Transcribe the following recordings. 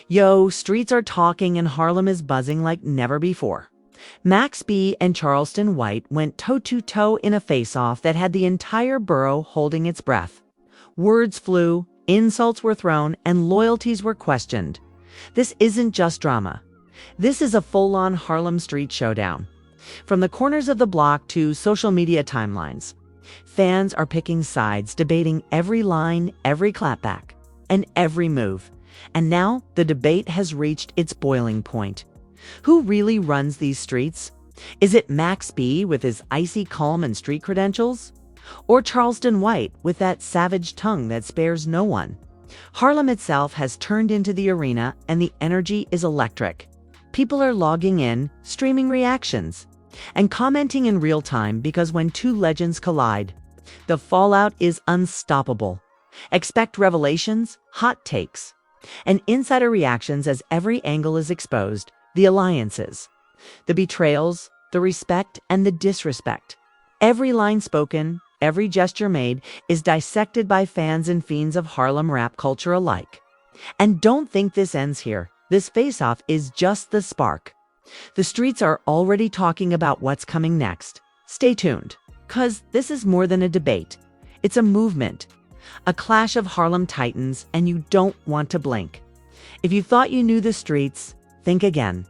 Yo, streets are talking and Harlem is buzzing like never before. Max B and Charleston White went toe-to-toe in a face-off that had the entire borough holding its breath. Words flew, insults were thrown, and loyalties were questioned. This isn't just drama. This is a full-on Harlem street showdown. From the corners of the block to social media timelines, fans are picking sides, debating every line, every clapback, and every move. And now the debate has reached its boiling point. Who really runs these streets? Is it Max B with his icy calm and street credentials? Or Charleston White with that savage tongue that spares no one? Harlem itself has turned into the arena and the energy is electric. People are logging in, streaming reactions, and commenting in real time because when two legends collide, the fallout is unstoppable. Expect revelations, hot takes, and insider reactions as every angle is exposed. The alliances, the betrayals, the respect, and the disrespect. Every line spoken, every gesture made is dissected by fans and fiends of Harlem rap culture alike. And don't think this ends here. This face-off is just the spark. The streets are already talking about what's coming next. Stay tuned, 'cause this is more than a debate. It's a movement, a clash of Harlem titans, and you don't want to blink. If you thought you knew the streets, think again.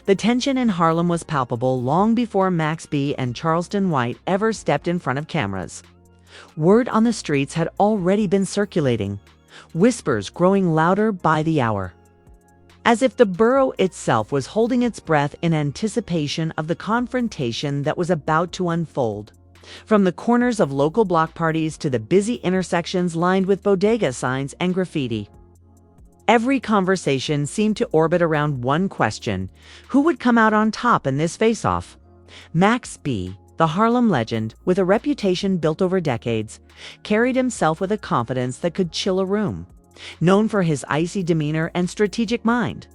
The tension in Harlem was palpable long before Max B and Charleston White ever stepped in front of cameras. Word on the streets had already been circulating, whispers growing louder by the hour. As if the borough itself was holding its breath in anticipation of the confrontation that was about to unfold. From the corners of local block parties to the busy intersections lined with bodega signs and graffiti. Every conversation seemed to orbit around one question: who would come out on top in this face-off? Max B, the Harlem legend, with a reputation built over decades, carried himself with a confidence that could chill a room, known for his icy demeanor and strategic mind.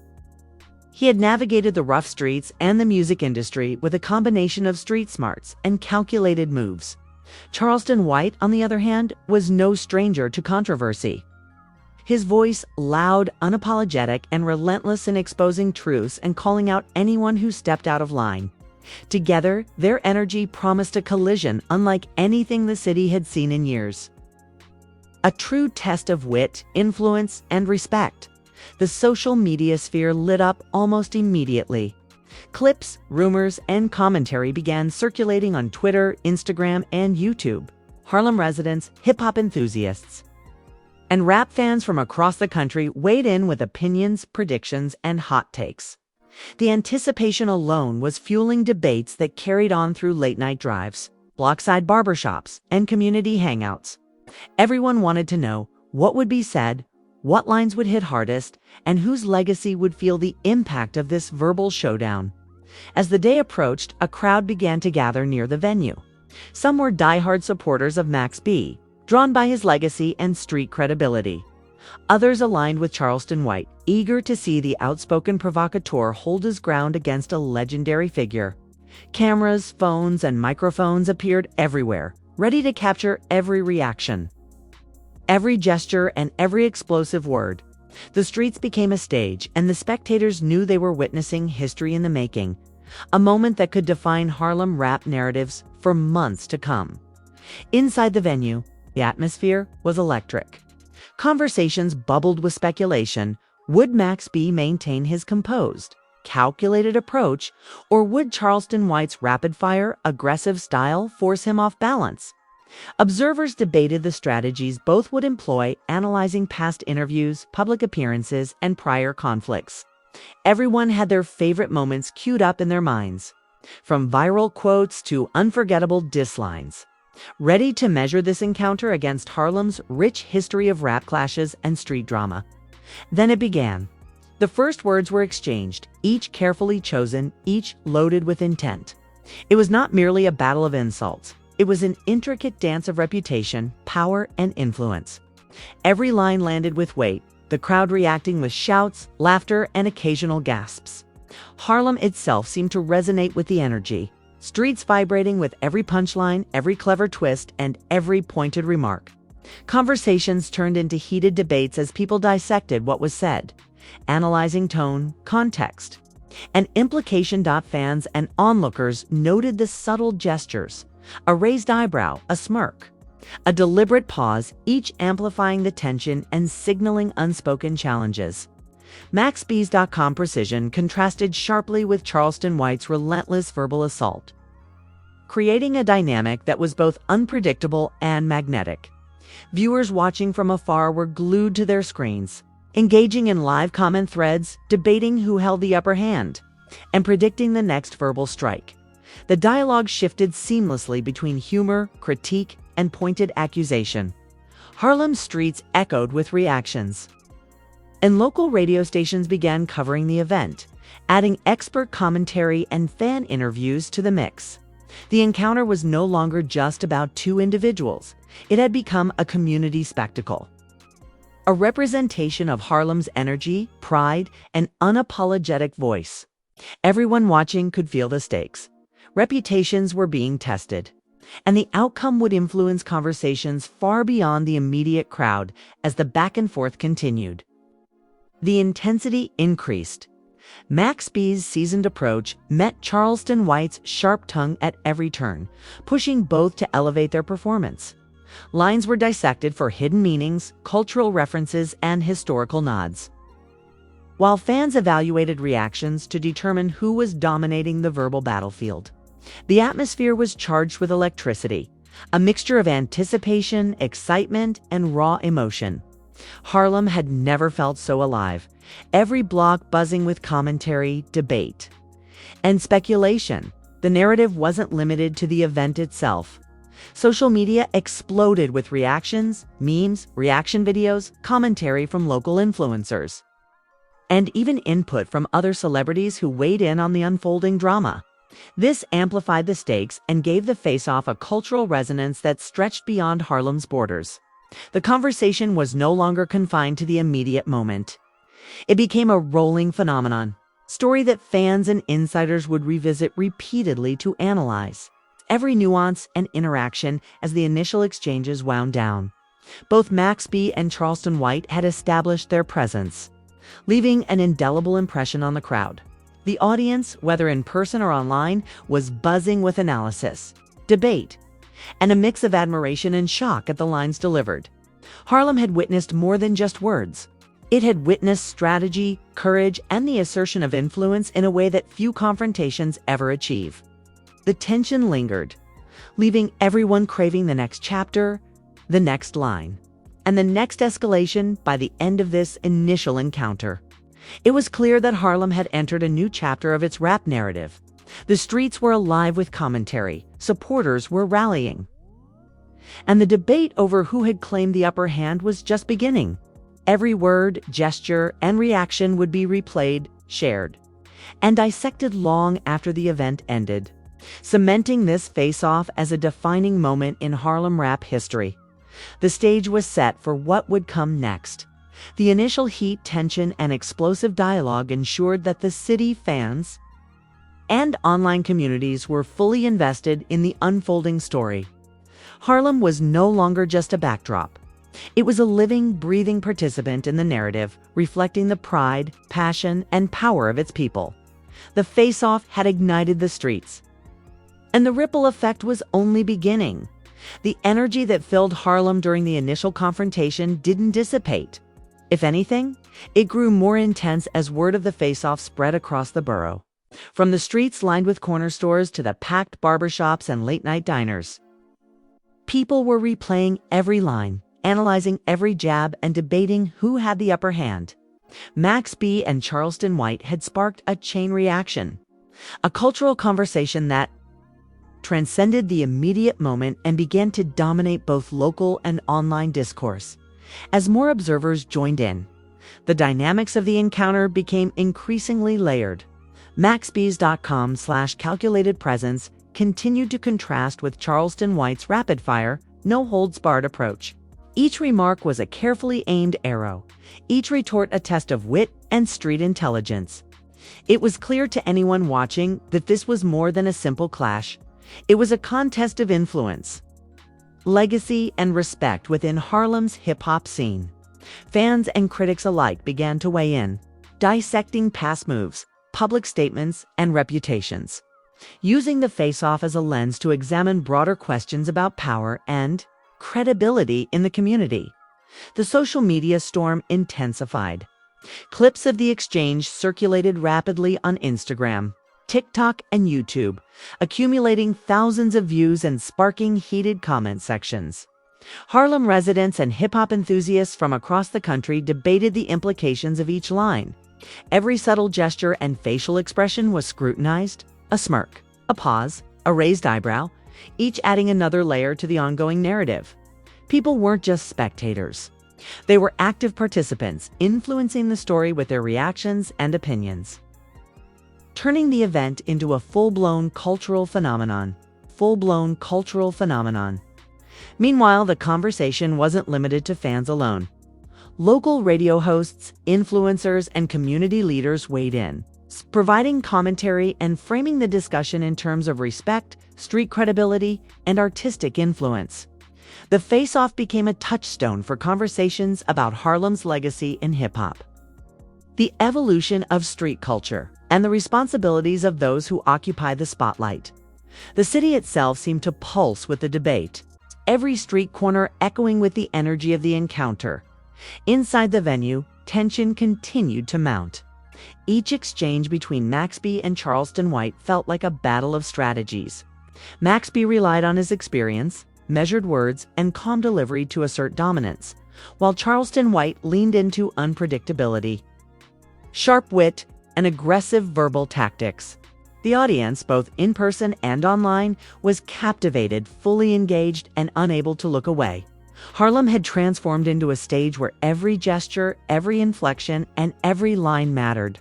He had navigated the rough streets and the music industry with a combination of street smarts and calculated moves. Charleston White, on the other hand, was no stranger to controversy. His voice loud, unapologetic, and relentless in exposing truths and calling out anyone who stepped out of line. Together, their energy promised a collision unlike anything the city had seen in years. A true test of wit, influence, and respect. The social media sphere lit up almost immediately. Clips, rumors, and commentary began circulating on Twitter, Instagram, and YouTube. Harlem residents, hip-hop enthusiasts, and rap fans from across the country weighed in with opinions, predictions, and hot takes. The anticipation alone was fueling debates that carried on through late-night drives, blockside barbershops, and community hangouts. Everyone wanted to know what would be said, what lines would hit hardest, and whose legacy would feel the impact of this verbal showdown. As the day approached, a crowd began to gather near the venue. Some were diehard supporters of Max B, drawn by his legacy and street credibility. Others aligned with Charleston White, eager to see the outspoken provocateur hold his ground against a legendary figure. Cameras, phones, and microphones appeared everywhere, ready to capture every reaction, every gesture, and every explosive word. The streets became a stage, and the spectators knew they were witnessing history in the making, a moment that could define Harlem rap narratives for months to come. Inside the venue, the atmosphere was electric. Conversations bubbled with speculation. Would Max B maintain his composed, calculated approach, or would Charleston White's rapid-fire, aggressive style force him off balance? Observers debated the strategies both would employ, analyzing past interviews, public appearances, and prior conflicts. Everyone had their favorite moments queued up in their minds, from viral quotes to unforgettable diss lines, ready to measure this encounter against Harlem's rich history of rap clashes and street drama. Then it began. The first words were exchanged, each carefully chosen, each loaded with intent. It was not merely a battle of insults. It was an intricate dance of reputation, power, and influence. Every line landed with weight, the crowd reacting with shouts, laughter, and occasional gasps. Harlem itself seemed to resonate with the energy, streets vibrating with every punchline, every clever twist, and every pointed remark. Conversations turned into heated debates as people dissected what was said, analyzing tone, context, and implication. Fans and onlookers noted the subtle gestures, a raised eyebrow, a smirk, a deliberate pause, each amplifying the tension and signaling unspoken challenges. MaxBees.com precision contrasted sharply with Charleston White's relentless verbal assault, creating a dynamic that was both unpredictable and magnetic. Viewers watching from afar were glued to their screens, engaging in live comment threads, debating who held the upper hand, and predicting the next verbal strike. The dialogue shifted seamlessly between humor, critique, and pointed accusation. Harlem streets echoed with reactions, and local radio stations began covering the event, adding expert commentary and fan interviews to the mix. The encounter was no longer just about two individuals. It had become a community spectacle, a representation of Harlem's energy, pride, and unapologetic voice. Everyone watching could feel the stakes. Reputations were being tested, and the outcome would influence conversations far beyond the immediate crowd as the back and forth continued. The intensity increased. Max B's seasoned approach met Charleston White's sharp tongue at every turn, pushing both to elevate their performance. Lines were dissected for hidden meanings, cultural references, and historical nods, while fans evaluated reactions to determine who was dominating the verbal battlefield. The atmosphere was charged with electricity, a mixture of anticipation, excitement, and raw emotion. Harlem had never felt so alive, every block buzzing with commentary, debate, and speculation. The narrative wasn't limited to the event itself. Social media exploded with reactions, memes, reaction videos, commentary from local influencers, and even input from other celebrities who weighed in on the unfolding drama. This amplified the stakes and gave the face-off a cultural resonance that stretched beyond Harlem's borders. The conversation was no longer confined to the immediate moment. It became a rolling phenomenon, story that fans and insiders would revisit repeatedly to analyze every nuance and interaction as the initial exchanges wound down. Both Max B and Charleston White had established their presence, leaving an indelible impression on the crowd. The audience, whether in person or online, was buzzing with analysis, debate, and a mix of admiration and shock at the lines delivered. Harlem had witnessed more than just words. It had witnessed strategy, courage, and the assertion of influence in a way that few confrontations ever achieve. The tension lingered, leaving everyone craving the next chapter, the next line, and the next escalation. By the end of this initial encounter, it was clear that Harlem had entered a new chapter of its rap narrative. The streets were alive with commentary, supporters were rallying, and the debate over who had claimed the upper hand was just beginning. Every word, gesture, and reaction would be replayed, shared, and dissected long after the event ended, cementing this face-off as a defining moment in Harlem rap history. The stage was set for what would come next. The initial heat, tension, and explosive dialogue ensured that the city, fans, and online communities were fully invested in the unfolding story. Harlem was no longer just a backdrop. It was a living, breathing participant in the narrative, reflecting the pride, passion, and power of its people. The face-off had ignited the streets, and the ripple effect was only beginning. The energy that filled Harlem during the initial confrontation didn't dissipate. If anything, it grew more intense as word of the face-off spread across the borough. From the streets lined with corner stores to the packed barbershops and late-night diners, people were replaying every line, analyzing every jab, and debating who had the upper hand. Max B and Charleston White had sparked a chain reaction, a cultural conversation that transcended the immediate moment and began to dominate both local and online discourse. As more observers joined in, the dynamics of the encounter became increasingly layered. MaxBees.com/calculated presence continued to contrast with Charleston White's rapid-fire, no-holds-barred approach. Each remark was a carefully aimed arrow, each retort a test of wit and street intelligence. It was clear to anyone watching that this was more than a simple clash. It was a contest of influence, legacy, and respect within Harlem's hip-hop scene. Fans and critics alike began to weigh in, dissecting past moves, public statements, and reputations, using the face-off as a lens to examine broader questions about power and credibility in the community. The social media storm intensified. Clips of the exchange circulated rapidly on Instagram, TikTok, and YouTube, accumulating thousands of views and sparking heated comment sections. Harlem residents and hip-hop enthusiasts from across the country debated the implications of each line. Every subtle gesture and facial expression was scrutinized: a smirk, a pause, a raised eyebrow, each adding another layer to the ongoing narrative. People weren't just spectators. They were active participants, influencing the story with their reactions and opinions, turning the event into a full-blown cultural phenomenon. Meanwhile, the conversation wasn't limited to fans alone. Local radio hosts, influencers, and community leaders weighed in, providing commentary and framing the discussion in terms of respect, street credibility, and artistic influence. The face-off became a touchstone for conversations about Harlem's legacy in hip-hop. The evolution of street culture and the responsibilities of those who occupy the spotlight. The city itself seemed to pulse with the debate, every street corner echoing with the energy of the encounter. Inside the venue, tension continued to mount. Each exchange between Max B and Charleston White felt like a battle of strategies. Max B relied on his experience, measured words, and calm delivery to assert dominance, while Charleston White leaned into unpredictability, sharp wit, and aggressive verbal tactics. The audience, both in person and online, was captivated, fully engaged, and unable to look away. Harlem had transformed into a stage where every gesture, every inflection, and every line mattered.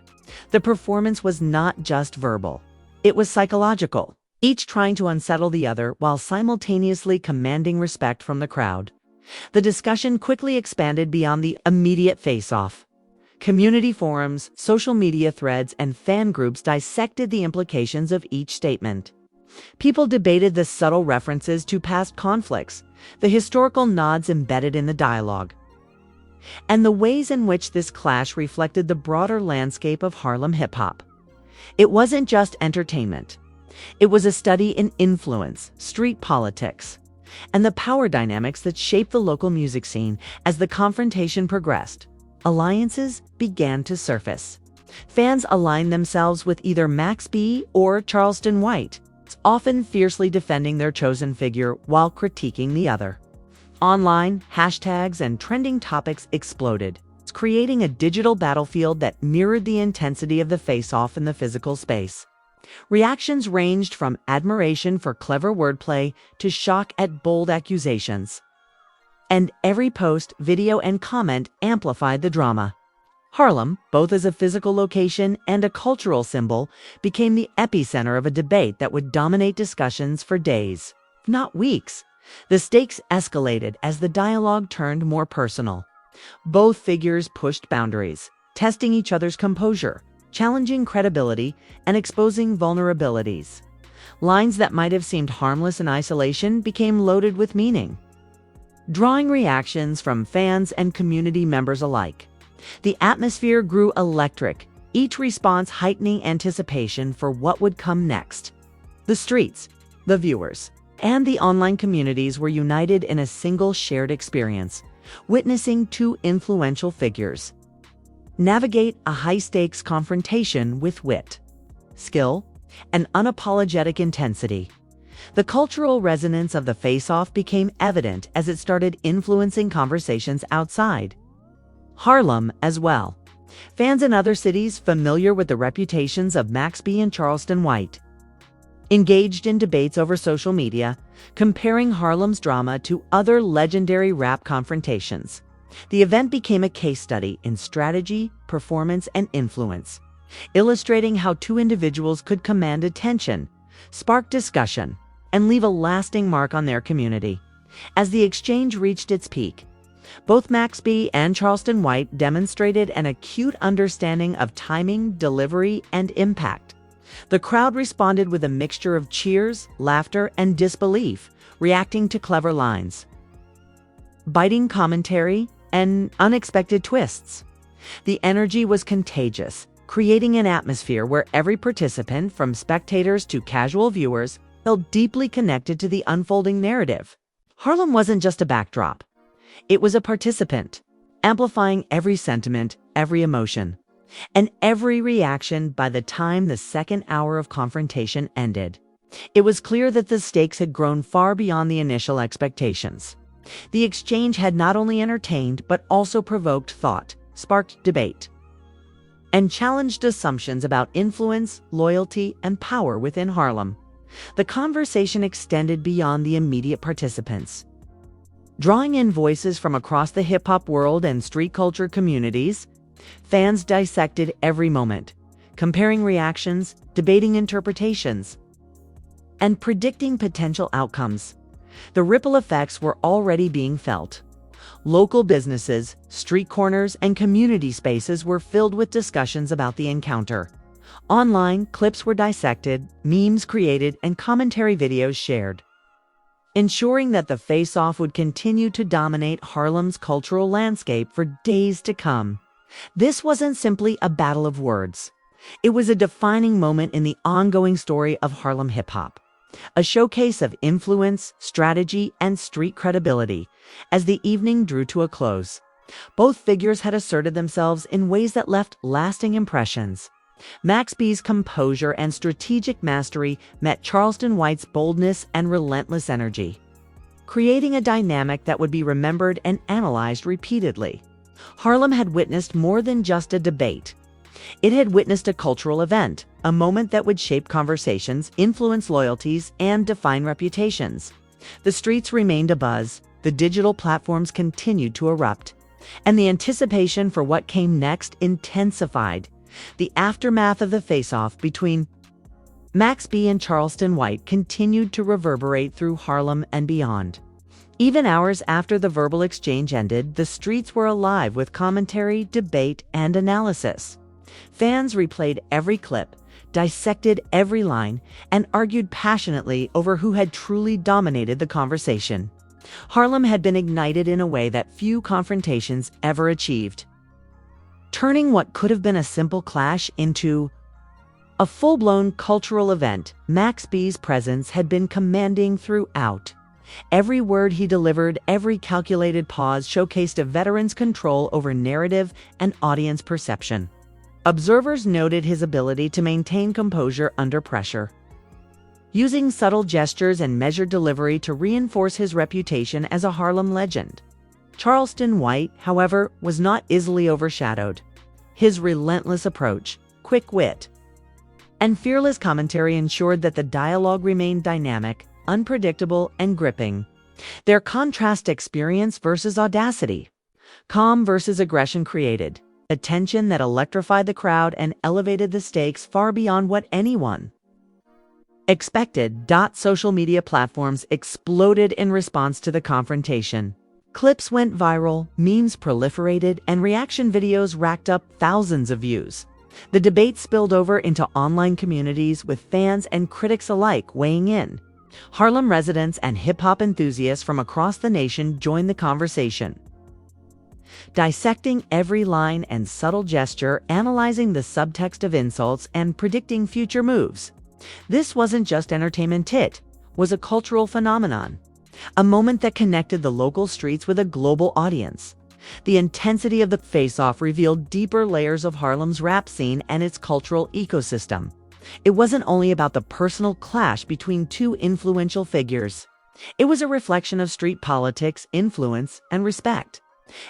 The performance was not just verbal. It was psychological, each trying to unsettle the other while simultaneously commanding respect from the crowd. The discussion quickly expanded beyond the immediate face-off. Community forums, social media threads, and fan groups dissected the implications of each statement. People debated the subtle references to past conflicts, the historical nods embedded in the dialogue, and the ways in which this clash reflected the broader landscape of Harlem hip-hop. It wasn't just entertainment. It was a study in influence, street politics, and the power dynamics that shaped the local music scene. As the confrontation progressed, alliances began to surface. Fans aligned themselves with either Max B or Charleston White, often fiercely defending their chosen figure while critiquing the other. Online, hashtags and trending topics exploded, creating a digital battlefield that mirrored the intensity of the face-off in the physical space. Reactions ranged from admiration for clever wordplay to shock at bold accusations. And every post, video, and comment amplified the drama. Harlem, both as a physical location and a cultural symbol, became the epicenter of a debate that would dominate discussions for days, not weeks. The stakes escalated as the dialogue turned more personal. Both figures pushed boundaries, testing each other's composure, challenging credibility, and exposing vulnerabilities. Lines that might have seemed harmless in isolation became loaded with meaning, drawing reactions from fans and community members alike. The atmosphere grew electric, each response heightening anticipation for what would come next. The streets, the viewers, and the online communities were united in a single shared experience, witnessing two influential figures navigate a high-stakes confrontation with wit, skill, and unapologetic intensity. The cultural resonance of the face-off became evident as it started influencing conversations outside Harlem as well. Fans in other cities familiar with the reputations of Max B and Charleston White engaged in debates over social media, comparing Harlem's drama to other legendary rap confrontations. The event became a case study in strategy, performance, and influence, illustrating how two individuals could command attention, spark discussion, and leave a lasting mark on their community. As the exchange reached its peak, both Max B and Charleston White demonstrated an acute understanding of timing, delivery, and impact. The crowd responded with a mixture of cheers, laughter, and disbelief, reacting to clever lines, biting commentary, and unexpected twists. The energy was contagious, creating an atmosphere where every participant, from spectators to casual viewers, felt deeply connected to the unfolding narrative. Harlem wasn't just a backdrop. It was a participant, amplifying every sentiment, every emotion, and every reaction. By the time the second hour of confrontation ended, it was clear that the stakes had grown far beyond the initial expectations. The exchange had not only entertained but also provoked thought, sparked debate, and challenged assumptions about influence, loyalty, and power within Harlem. The conversation extended beyond the immediate participants, drawing in voices from across the hip-hop world and street culture communities. Fans dissected every moment, comparing reactions, debating interpretations, and predicting potential outcomes. The ripple effects were already being felt. Local businesses, street corners, and community spaces were filled with discussions about the encounter. Online, clips were dissected, memes created, and commentary videos shared, ensuring that the face-off would continue to dominate Harlem's cultural landscape for days to come. This wasn't simply a battle of words. It was a defining moment in the ongoing story of Harlem hip-hop, a showcase of influence, strategy, and street credibility. As the evening drew to a close, both figures had asserted themselves in ways that left lasting impressions. Max B's composure and strategic mastery met Charleston White's boldness and relentless energy, creating a dynamic that would be remembered and analyzed repeatedly. Harlem had witnessed more than just a debate. It had witnessed a cultural event, a moment that would shape conversations, influence loyalties, and define reputations. The streets remained abuzz, the digital platforms continued to erupt, and the anticipation for what came next intensified. The aftermath of the face-off between Max B and Charleston White continued to reverberate through Harlem and beyond. Even hours after the verbal exchange ended, the streets were alive with commentary, debate, and analysis. Fans replayed every clip, dissected every line, and argued passionately over who had truly dominated the conversation. Harlem had been ignited in a way that few confrontations ever achieved, turning what could have been a simple clash into a full-blown cultural event. Max B's presence had been commanding throughout. Every word he delivered, every calculated pause showcased a veteran's control over narrative and audience perception. Observers noted his ability to maintain composure under pressure, using subtle gestures and measured delivery to reinforce his reputation as a Harlem legend. Charleston White, however, was not easily overshadowed. His relentless approach, quick wit, and fearless commentary ensured that the dialogue remained dynamic, unpredictable, and gripping. Their contrast, experience versus audacity, calm versus aggression, created a tension that electrified the crowd and elevated the stakes far beyond what anyone expected. Social media platforms exploded in response to the confrontation. Clips went viral, memes proliferated, and reaction videos racked up thousands of views. The debate spilled over into online communities, with fans and critics alike weighing in. Harlem residents and hip-hop enthusiasts from across the nation joined the conversation, dissecting every line and subtle gesture, analyzing the subtext of insults, and predicting future moves. This wasn't just entertainment, it was a cultural phenomenon, a moment that connected the local streets with a global audience. The intensity of the face-off revealed deeper layers of Harlem's rap scene and its cultural ecosystem. It wasn't only about the personal clash between two influential figures. It was a reflection of street politics, influence, and respect.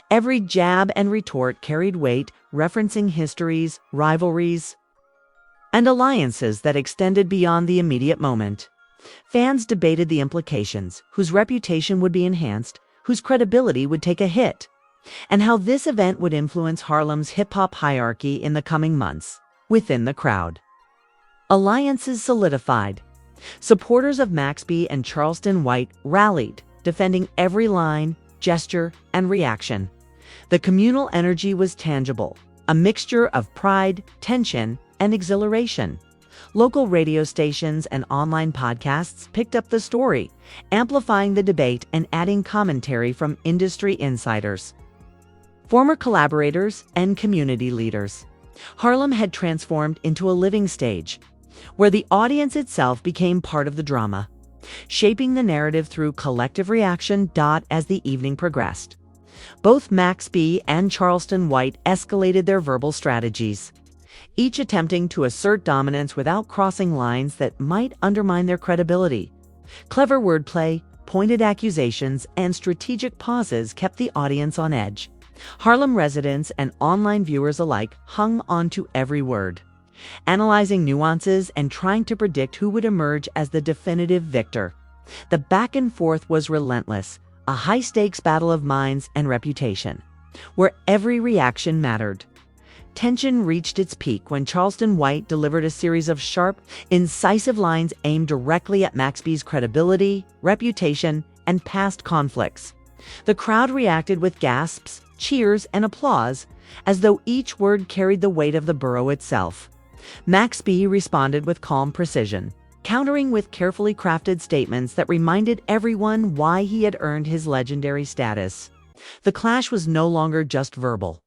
Every jab and retort carried weight, referencing histories, rivalries, and alliances that extended beyond the immediate moment. Fans debated the implications, whose reputation would be enhanced, whose credibility would take a hit, and how this event would influence Harlem's hip-hop hierarchy in the coming months. Within the crowd, alliances solidified. Supporters of Max B and Charleston White rallied, defending every line, gesture, and reaction. The communal energy was tangible, a mixture of pride, tension, and exhilaration. Local radio stations and online podcasts picked up the story, amplifying the debate and adding commentary from industry insiders. former collaborators, and community leaders. Harlem had transformed into a living stage, where the audience itself became part of the drama, shaping the narrative through collective reaction. As the evening progressed, both Max B and Charleston White escalated their verbal strategies, each attempting to assert dominance without crossing lines that might undermine their credibility. Clever wordplay, pointed accusations, and strategic pauses kept the audience on edge. Harlem residents and online viewers alike hung on to every word, analyzing nuances and trying to predict who would emerge as the definitive victor. The back and forth was relentless, a high-stakes battle of minds and reputation, where every reaction mattered. Tension reached its peak when Charleston White delivered a series of sharp, incisive lines aimed directly at Max B's credibility, reputation, and past conflicts. The crowd reacted with gasps, cheers, and applause, as though each word carried the weight of the borough itself. Max B responded with calm precision, countering with carefully crafted statements that reminded everyone why he had earned his legendary status. The clash was no longer just verbal.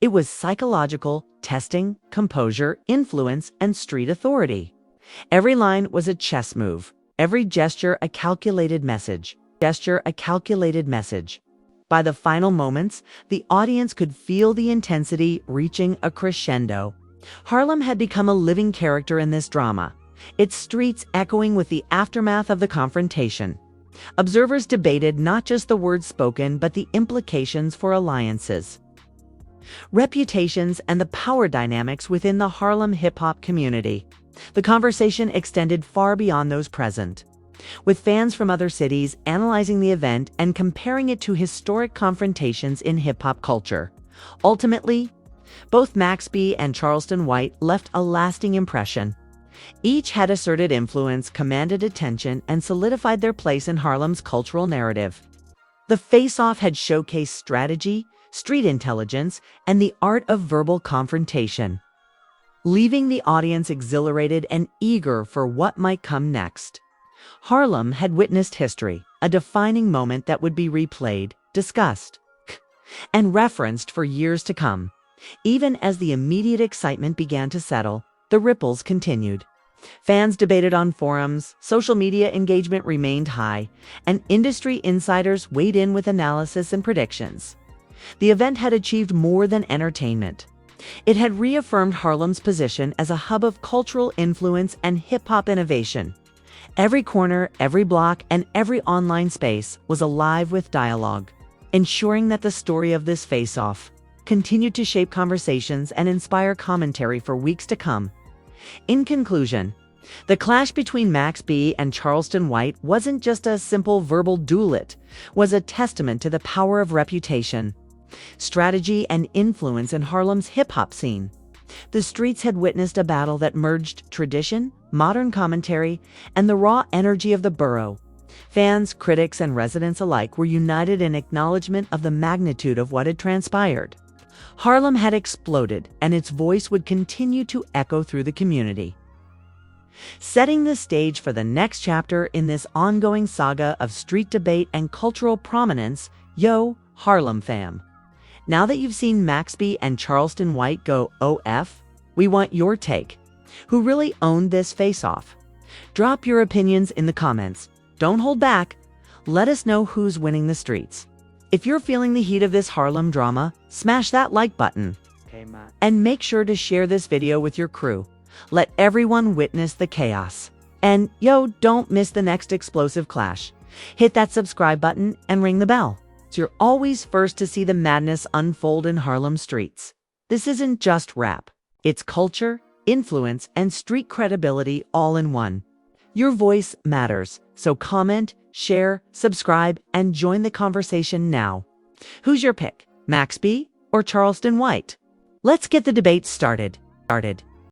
It was psychological, testing composure, influence, and street authority. Every line was a chess move, every gesture a calculated message. By the final moments, the audience could feel the intensity reaching a crescendo. Harlem had become a living character in this drama, its streets echoing with the aftermath of the confrontation. Observers debated not just the words spoken, but the implications for alliances, reputations, and the power dynamics within the Harlem hip-hop community. The conversation extended far beyond those present, with fans from other cities analyzing the event and comparing it to historic confrontations in hip-hop culture. Ultimately, both Max B and Charleston White left a lasting impression. Each had asserted influence, commanded attention, and solidified their place in Harlem's cultural narrative. The face-off had showcased strategy, street intelligence, and the art of verbal confrontation, leaving the audience exhilarated and eager for what might come next. Harlem had witnessed history, a defining moment that would be replayed, discussed, and referenced for years to come. Even as the immediate excitement began to settle, the ripples continued. Fans debated on forums, social media engagement remained high, and industry insiders weighed in with analysis and predictions. The event had achieved more than entertainment. It had reaffirmed Harlem's position as a hub of cultural influence and hip-hop innovation. Every corner, every block, and every online space was alive with dialogue, ensuring that the story of this face-off continued to shape conversations and inspire commentary for weeks to come. In conclusion, the clash between Max B and Charleston White wasn't just a simple verbal duel, it was a testament to the power of reputation, strategy, and influence in Harlem's hip-hop scene. The streets had witnessed a battle that merged tradition, modern commentary, and the raw energy of the borough. Fans, critics, and residents alike were united in acknowledgement of the magnitude of what had transpired. Harlem had exploded, and its voice would continue to echo through the community, setting the stage for the next chapter in this ongoing saga of street debate and cultural prominence. Yo, Harlem fam! Now that you've seen Max B and Charleston White go OF, we want your take. Who really owned this face-off? Drop your opinions in the comments. Don't hold back. Let us know who's winning the streets. If you're feeling the heat of this Harlem drama, smash that like button. And make sure to share this video with your crew. Let everyone witness the chaos. And yo, don't miss the next explosive clash. Hit that subscribe button and ring the bell, so you're always first to see the madness unfold in Harlem streets. This isn't just rap. It's culture, influence, and street credibility all in one. Your voice matters, so comment, share, subscribe, and join the conversation now. Who's your pick, Max B or Charleston White? Let's get the debate started.